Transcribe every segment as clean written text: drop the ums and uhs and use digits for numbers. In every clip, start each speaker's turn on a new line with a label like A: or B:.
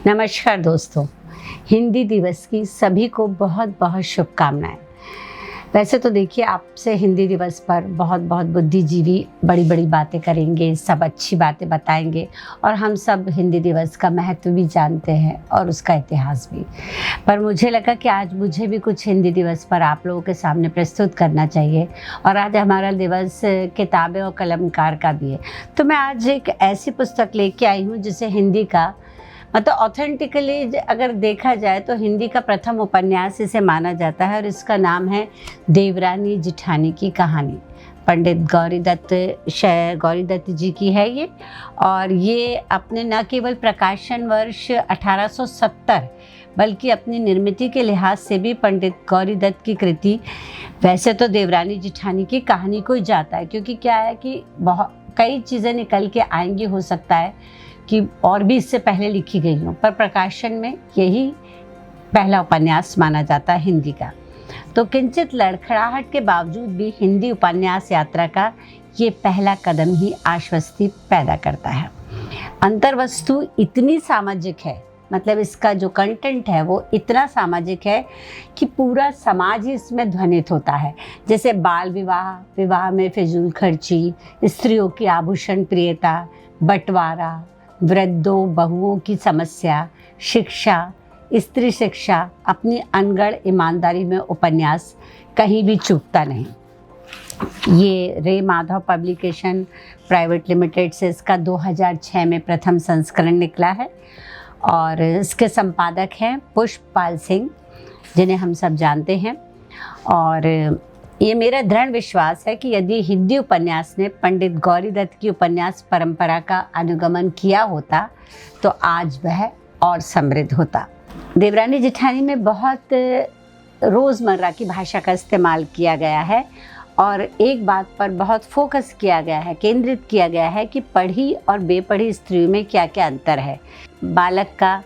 A: नमस्कार दोस्तों, हिंदी दिवस की सभी को बहुत बहुत शुभकामनाएं। वैसे तो देखिए, आपसे हिंदी दिवस पर बहुत बहुत बुद्धिजीवी बड़ी बड़ी बातें करेंगे, सब अच्छी बातें बताएंगे और हम सब हिंदी दिवस का महत्व भी जानते हैं और उसका इतिहास भी। पर मुझे लगा कि आज मुझे भी कुछ हिंदी दिवस पर आप लोगों के सामने प्रस्तुत करना चाहिए और आज हमारा दिवस किताबें और कलमकार का भी है। तो मैं आज एक ऐसी पुस्तक लेके आई हूँ जिसे हिंदी का मतलब ऑथेंटिकली अगर देखा जाए तो हिंदी का प्रथम उपन्यास इसे माना जाता है और इसका नाम है देवरानी जेठानी की कहानी। पंडित गौरी दत्त जी की है ये, और ये अपने न केवल प्रकाशन वर्ष 1870 बल्कि अपनी निर्मिति के लिहाज से भी पंडित गौरी दत्त की कृति वैसे तो देवरानी जेठानी की कहानी को ही जाता है, क्योंकि क्या है कि बहुत कई चीज़ें निकल के आएंगी, हो सकता है कि और भी इससे पहले लिखी गई हों, पर प्रकाशन में यही पहला उपन्यास माना जाता है हिंदी का। तो किंचित लड़खड़ाहट के बावजूद भी हिंदी उपन्यास यात्रा का ये पहला कदम ही आश्वस्ति पैदा करता है। अंतर्वस्तु इतनी सामाजिक है, मतलब इसका जो कंटेंट है वो इतना सामाजिक है कि पूरा समाज ही इसमें ध्वनित होता है। जैसे बाल विवाह, विवाह में फिजूल खर्ची, स्त्रियों की आभूषण प्रियता, बंटवारा, वृद्धों बहुओं की समस्या, शिक्षा, स्त्री शिक्षा, अपनी अनगढ़ ईमानदारी में उपन्यास कहीं भी चूकता नहीं। ये रे माधव पब्लिकेशन प्राइवेट लिमिटेड से इसका 2006 में प्रथम संस्करण निकला है और इसके संपादक हैं पुष्पपाल सिंह, जिन्हें हम सब जानते हैं। और ये मेरा दृढ़ विश्वास है कि यदि हिंदी उपन्यास ने पंडित गौरी दत्त की उपन्यास परंपरा का अनुगमन किया होता तो आज वह और समृद्ध होता। देवरानी जेठानी में बहुत रोज़मर्रा की भाषा का इस्तेमाल किया गया है और एक बात पर बहुत फोकस किया गया है, केंद्रित किया गया है कि पढ़ी और बेपढ़ी स्त्रियों में क्या क्या अंतर है, बालक का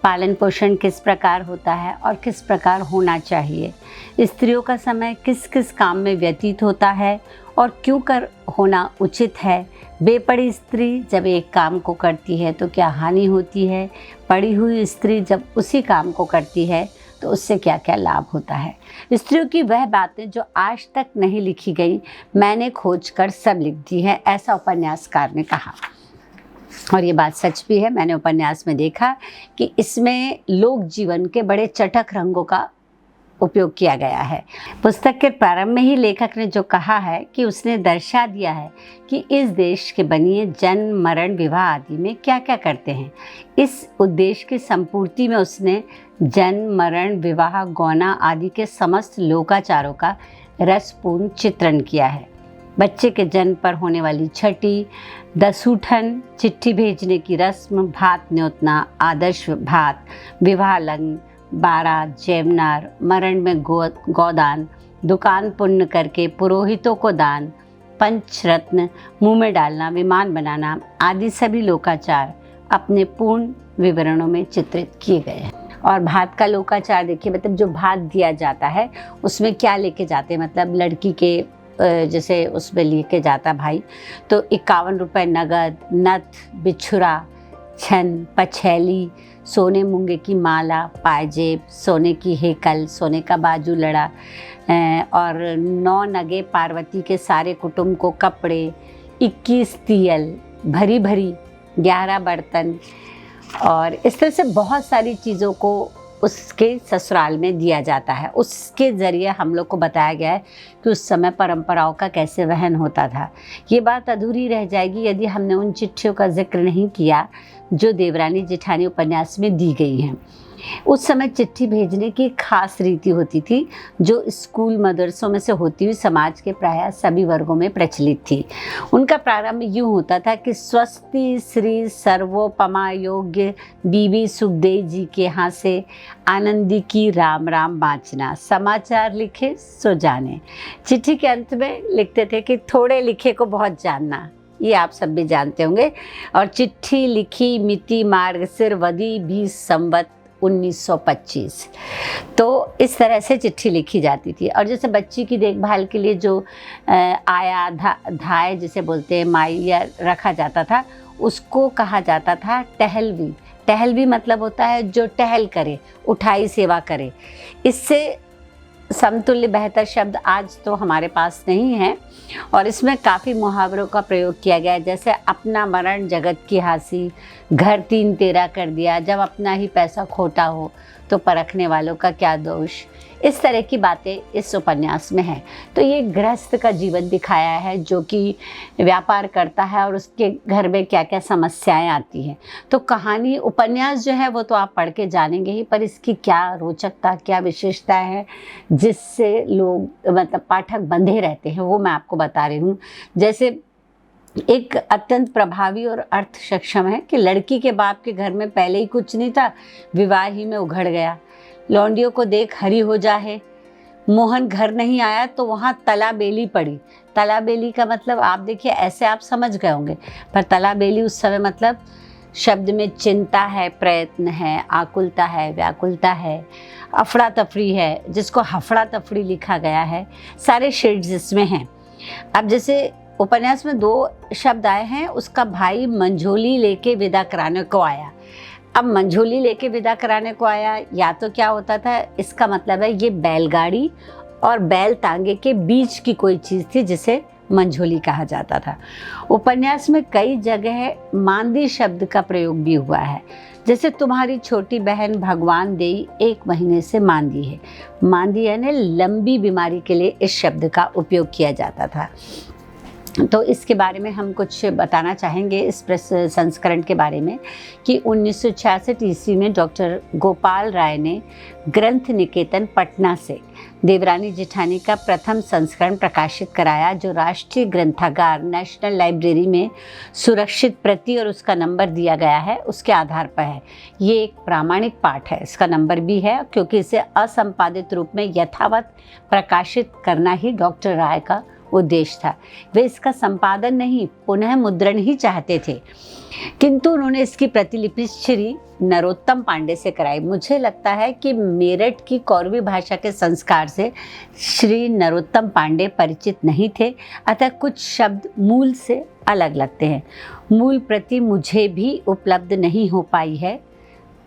A: पालन पोषण किस प्रकार होता है और किस प्रकार होना चाहिए, स्त्रियों का समय किस किस काम में व्यतीत होता है और क्यों कर होना उचित है, बेपढ़ी स्त्री जब एक काम को करती है तो क्या हानि होती है, पढ़ी हुई स्त्री जब उसी काम को करती है तो उससे क्या क्या लाभ होता है। स्त्रियों की वह बातें जो आज तक नहीं लिखी गई, मैंने खोज कर सब लिख दी है, ऐसा उपन्यासकार ने कहा। और ये बात सच भी है। मैंने उपन्यास में देखा कि इसमें लोक जीवन के बड़े चटक रंगों का उपयोग किया गया है। पुस्तक के प्रारंभ में ही लेखक ने जो कहा है कि उसने दर्शा दिया है कि इस देश के बनिए जन्म मरण विवाह आदि में क्या क्या करते हैं। इस उद्देश्य की संपूर्ति में उसने जन्म मरण विवाह गौना आदि के समस्त लोकाचारों का रसपूर्ण चित्रण किया है। बच्चे के जन्म पर होने वाली छठी, दसूठन, चिट्ठी भेजने की रस्म, भात न्योतना, आदर्श भात, विवाह लग्न, बारात, जैवनार, मरण में गौदान, दुकान पुण्य करके पुरोहितों को दान, पंचरत्न मुंह में डालना, विमान बनाना आदि सभी लोकाचार अपने पूर्ण विवरणों में चित्रित किए गए हैं। और भात का लोकाचार देखिए, मतलब जो भात दिया जाता है उसमें क्या लेके जाते हैं, मतलब लड़की के जैसे उसमें लेके जाता भाई तो 51 रुपये नगद, नथ, बिछुरा, छन, पछैली, सोने मूंगे की माला, पायजेब, सोने की हेकल, सोने का बाजू लड़ा और 9 नगे पार्वती के सारे कुटुंब को कपड़े, 21 तियल, भरी भरी 11 बर्तन और इस तरह से बहुत सारी चीज़ों को उसके ससुराल में दिया जाता है। उसके ज़रिए हम लोग को बताया गया है कि उस समय परंपराओं का कैसे वहन होता था। ये बात अधूरी रह जाएगी यदि हमने उन चिट्ठियों का जिक्र नहीं किया जो देवरानी जेठानी उपन्यास में दी गई हैं। उस समय चिट्ठी भेजने की खास रीति होती थी जो स्कूल मदरसों में से होती हुई समाज के प्रायः सभी वर्गों में प्रचलित थी। उनका प्रारंभ यूँ होता था कि स्वस्ति श्री सर्वोपमा योग्य बीबी सुखदेव जी के यहाँ से आनंदी की राम राम बाँचना, समाचार लिखे सो जाने। चिट्ठी के अंत में लिखते थे कि थोड़े लिखे को बहुत जानना, ये आप सब भी जानते होंगे। और चिट्ठी लिखी मिति मार्गशिर वदी 20 संवत 1925। तो इस तरह से चिट्ठी लिखी जाती थी। और जैसे बच्ची की देखभाल के लिए जो आया धाय जिसे बोलते हैं माइया रखा जाता था, उसको कहा जाता था टहलवी। टहल भी मतलब होता है जो टहल करे, उठाई सेवा करे। इससे समतुल्य बेहतर शब्द आज तो हमारे पास नहीं है और इसमें काफ़ी मुहावरों का प्रयोग किया गया है, जैसे अपना मरण जगत की हासी, घर तीन तेरा कर दिया, जब अपना ही पैसा खोटा हो तो परखने वालों का क्या दोष। इस तरह की बातें इस उपन्यास में हैं। तो ये गृहस्थ का जीवन दिखाया है जो कि व्यापार करता है और उसके घर में क्या क्या समस्याएं आती हैं। तो कहानी उपन्यास जो है वो तो आप पढ़ के जानेंगे ही, पर इसकी क्या रोचकता, क्या विशेषता है जिससे लोग मतलब पाठक बंधे रहते हैं, वो मैं आपको बता रही हूँ। जैसे एक अत्यंत प्रभावी और अर्थ सक्षम है कि लड़की के बाप के घर में पहले ही कुछ नहीं था, विवाह ही में उघड़ गया। लौंडियों को देख हरी हो जाए, मोहन घर नहीं आया तो वहाँ तला बेली पड़ी। तला बेली का मतलब आप देखिए, ऐसे आप समझ गए होंगे, पर तला बेली उस समय मतलब शब्द में चिंता है, प्रयत्न है, आकुलता है, व्याकुलता है, अफड़ा तफड़ी है, जिसको हफड़ा तफड़ी लिखा गया है। सारे शेड्स इसमें हैं। अब जैसे उपन्यास में 2 शब्द आए हैं, उसका भाई मंझोली लेके विदा कराने को आया। अब मंझोली लेके विदा कराने को आया, या तो क्या होता था, इसका मतलब है ये बैलगाड़ी और बैल तांगे के बीच की कोई चीज़ थी जिसे मंझोली कहा जाता था। उपन्यास में कई जगह मांदी शब्द का प्रयोग भी हुआ है, जैसे तुम्हारी छोटी बहन भगवान देई 1 महीने से मांदी है। मांदी यानी लंबी बीमारी के लिए इस शब्द का उपयोग किया जाता था। तो इसके बारे में हम कुछ बताना चाहेंगे इस संस्करण के बारे में कि 1966 ईस्वी में डॉक्टर गोपाल राय ने ग्रंथ निकेतन पटना से देवरानी जेठानी का प्रथम संस्करण प्रकाशित कराया, जो राष्ट्रीय ग्रंथागार नेशनल लाइब्रेरी में सुरक्षित प्रति और उसका नंबर दिया गया है उसके आधार पर है। ये एक प्रामाणिक पाठ है, इसका नंबर भी है, क्योंकि इसे असंपादित रूप में यथावत प्रकाशित करना ही डॉक्टर राय का उद्देश्य था। वे इसका संपादन नहीं, पुनः मुद्रण ही चाहते थे, किंतु उन्होंने इसकी प्रतिलिपि श्री नरोत्तम पांडे से कराई। मुझे लगता है कि मेरठ की कौरवी भाषा के संस्कार से श्री नरोत्तम पांडे परिचित नहीं थे, अतः कुछ शब्द मूल से अलग लगते हैं। मूल प्रति मुझे भी उपलब्ध नहीं हो पाई है,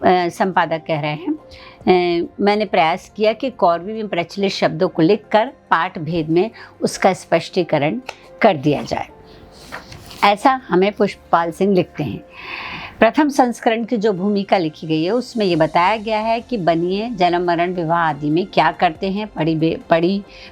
A: संपादक कह रहे हैं। मैंने प्रयास किया कि कौरवी में प्रचलित शब्दों को लिखकर पाठ भेद में उसका स्पष्टीकरण कर दिया जाए। ऐसा हमें पुष्पपाल सिंह लिखते हैं। प्रथम संस्करण की जो भूमिका लिखी गई है उसमें ये बताया गया है कि बनिए जन्म मरण विवाह आदि में क्या करते हैं, पढ़ी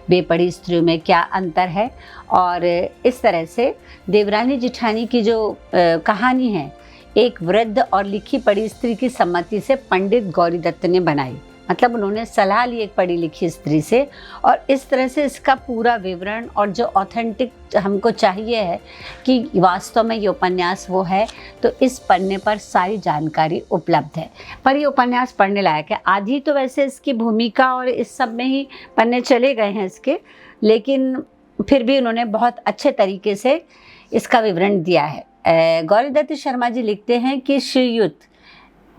A: बेपढ़ी स्त्रियों में क्या अंतर है। और इस तरह से देवरानी जेठानी की जो कहानी है एक वृद्ध और लिखी पढ़ी स्त्री की सम्मति से पंडित गौरी दत्त ने बनाई। मतलब उन्होंने सलाह ली एक पढ़ी लिखी स्त्री से, और इस तरह से इसका पूरा विवरण और जो ऑथेंटिक हमको चाहिए है कि वास्तव में ये उपन्यास वो है, तो इस पन्ने पर सारी जानकारी उपलब्ध है। पर ये उपन्यास पढ़ने लायक है। आधी तो वैसे इसकी भूमिका और इस सब में ही पन्ने चले गए हैं इसके, लेकिन फिर भी उन्होंने बहुत अच्छे तरीके से इसका विवरण दिया है। गौरी दत्त शर्मा जी लिखते हैं कि श्रीयुत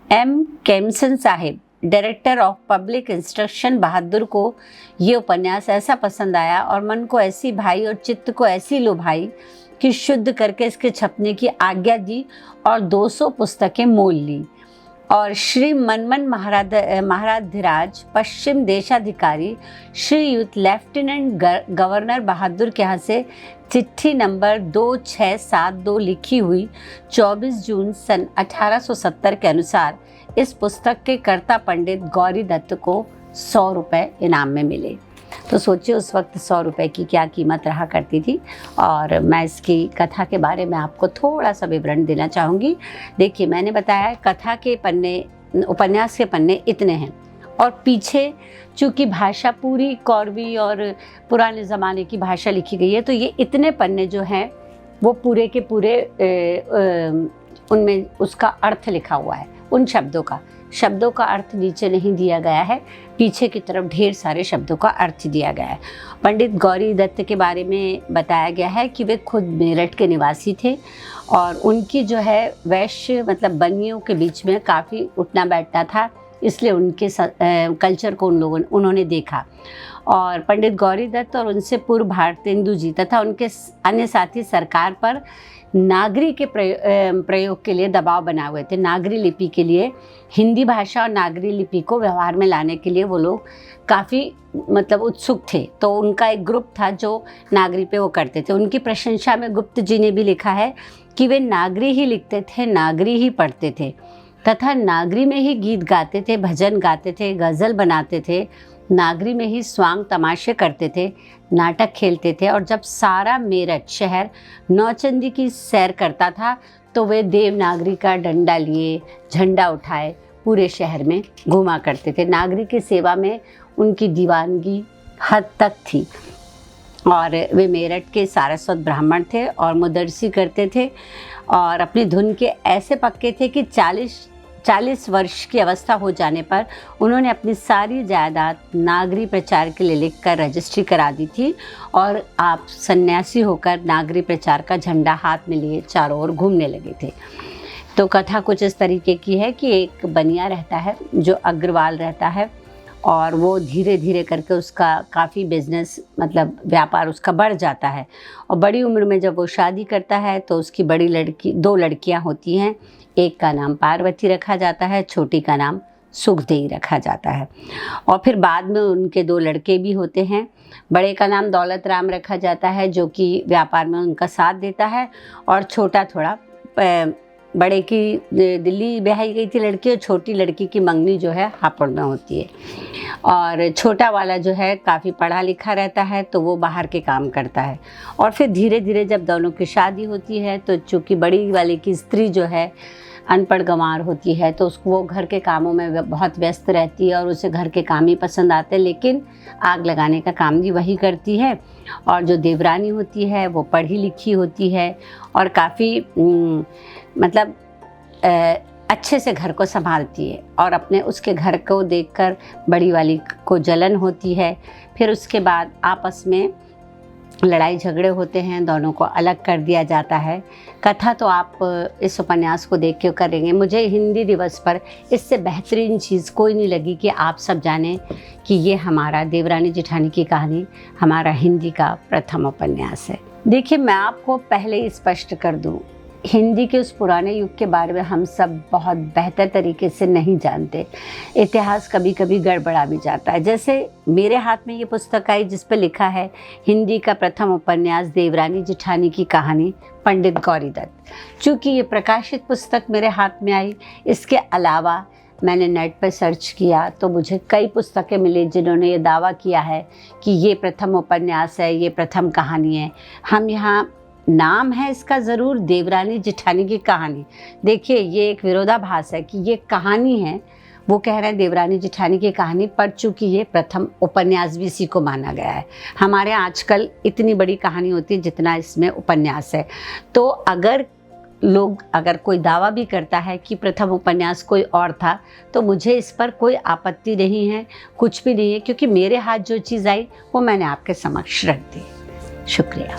A: M. केमसन साहिब, डायरेक्टर ऑफ पब्लिक इंस्ट्रक्शन, बहादुर को ये उपन्यास ऐसा पसंद आया और मन को ऐसी भाई और चित्त को ऐसी लुभाई कि शुद्ध करके इसके छपने की आज्ञा दी और 200 पुस्तकें मोल ली। और श्री मनमन महाराधिराज पश्चिम देशाधिकारी श्रीयुत लेफ्टिनेंट गवर्नर बहादुर के यहाँ से चिट्ठी नंबर 2672 लिखी हुई 24 जून सन 1870 के अनुसार इस पुस्तक के कर्ता पंडित गौरी दत्त को 100 रुपये इनाम में मिले। तो सोचिए उस वक्त 100 रुपये की क्या कीमत रहा करती थी। और मैं इसकी कथा के बारे में आपको थोड़ा सा विवरण देना चाहूँगी। देखिए, मैंने बताया कथा के पन्ने, उपन्यास के पन्ने इतने हैं, और पीछे चूँकि भाषा पूरी कौरवी और पुराने ज़माने की भाषा लिखी गई है, तो ये इतने पन्ने जो हैं वो पूरे के पूरे उनमें उसका अर्थ लिखा हुआ है। उन शब्दों का अर्थ नीचे नहीं दिया गया है, पीछे की तरफ ढेर सारे शब्दों का अर्थ दिया गया है। पंडित गौरी दत्त के बारे में बताया गया है कि वे खुद मेरठ के निवासी थे और उनकी जो है वैश्य मतलब बनियों के बीच में काफ़ी उठना बैठना था, इसलिए उनके कल्चर को उन्होंने देखा। और पंडित गौरी दत्त और उनसे पूर्व भारतेंदु जी तथा उनके अन्य साथी सरकार पर नागरी के प्रयोग के लिए दबाव बनाए हुए थे। नागरी लिपि के लिए, हिंदी भाषा और नागरी लिपि को व्यवहार में लाने के लिए वो लोग काफ़ी मतलब उत्सुक थे। तो उनका एक ग्रुप था जो नागरी पे वो करते थे। उनकी प्रशंसा में गुप्त जी ने भी लिखा है कि वे नागरी ही लिखते थे, नागरी ही पढ़ते थे तथा नागरी में ही गीत गाते थे, भजन गाते थे, गज़ल बनाते थे, नागरी में ही स्वांग तमाशे करते थे, नाटक खेलते थे। और जब सारा मेरठ शहर नौचंदी की सैर करता था तो वे देवनागरी का डंडा लिए, झंडा उठाए पूरे शहर में घूमा करते थे। नागरी की सेवा में उनकी दीवानगी हद तक थी और वे मेरठ के सारस्वत ब्राह्मण थे और मुदर्सी करते थे और अपनी धुन के ऐसे पक्के थे कि 40 वर्ष की अवस्था हो जाने पर उन्होंने अपनी सारी जायदाद नागरी प्रचार के लिए लिखकर रजिस्ट्री करा दी थी और आप सन्यासी होकर नागरी प्रचार का झंडा हाथ में लिए चारों ओर घूमने लगे थे। तो कथा कुछ इस तरीके की है कि एक बनिया रहता है जो अग्रवाल रहता है और वो धीरे धीरे करके उसका काफ़ी बिजनेस मतलब व्यापार उसका बढ़ जाता है और बड़ी उम्र में जब वो शादी करता है तो उसकी बड़ी लड़की 2 लड़कियां होती हैं। एक का नाम पार्वती रखा जाता है, छोटी का नाम सुखदेई रखा जाता है और फिर बाद में उनके 2 लड़के भी होते हैं। बड़े का नाम दौलत राम रखा जाता है जो कि व्यापार में उनका साथ देता है और छोटा थोड़ा बड़े की दिल्ली ब्याही गई थी लड़की और छोटी लड़की की मंगनी जो है हापुड़ में होती है और छोटा वाला जो है काफ़ी पढ़ा लिखा रहता है तो वो बाहर के काम करता है। और फिर धीरे धीरे जब दोनों की शादी होती है तो चूँकि बड़ी वाले की स्त्री जो है अनपढ़ गंवार होती है तो उसको वो घर के कामों में बहुत व्यस्त रहती है और उसे घर के काम ही पसंद आते हैं, लेकिन आग लगाने का काम भी वही करती है। और जो देवरानी होती है वो पढ़ी लिखी होती है और काफ़ी मतलब अच्छे से घर को संभालती है और अपने उसके घर को देखकर बड़ी वाली को जलन होती है। फिर उसके बाद आपस में लड़ाई झगड़े होते हैं, दोनों को अलग कर दिया जाता है। कथा तो आप इस उपन्यास को देख के करेंगे। मुझे हिंदी दिवस पर इससे बेहतरीन चीज़ कोई नहीं लगी कि आप सब जानें कि ये हमारा देवरानी जेठानी की कहानी हमारा हिंदी का प्रथम उपन्यास है। देखिए, मैं आपको पहले ही स्पष्ट कर दूं, हिंदी के उस पुराने युग के बारे में हम सब बहुत बेहतर तरीके से नहीं जानते। इतिहास कभी कभी गड़बड़ा भी जाता है। जैसे मेरे हाथ में ये पुस्तक आई जिस पर लिखा है हिंदी का प्रथम उपन्यास देवरानी जेठानी की कहानी पंडित गौरी दत्त। चूँकि ये प्रकाशित पुस्तक मेरे हाथ में आई, इसके अलावा मैंने नेट पर सर्च किया तो मुझे कई पुस्तकें मिली जिन्होंने ये दावा किया है कि ये प्रथम उपन्यास है, ये प्रथम कहानी है। हम यहाँ नाम है इसका ज़रूर देवरानी जेठानी की कहानी। देखिए, ये एक विरोधाभास है कि ये कहानी है, वो कह रहे हैं देवरानी जेठानी की कहानी, पर चूँकि ये प्रथम उपन्यास भी इसी को माना गया है। हमारे आजकल इतनी बड़ी कहानी होती है जितना इसमें उपन्यास है। तो अगर कोई दावा भी करता है कि प्रथम उपन्यास कोई और था तो मुझे इस पर कोई आपत्ति नहीं है, कुछ भी नहीं है, क्योंकि मेरे हाथ जो चीज़ आई वो मैंने आपके समक्ष रख दी। शुक्रिया।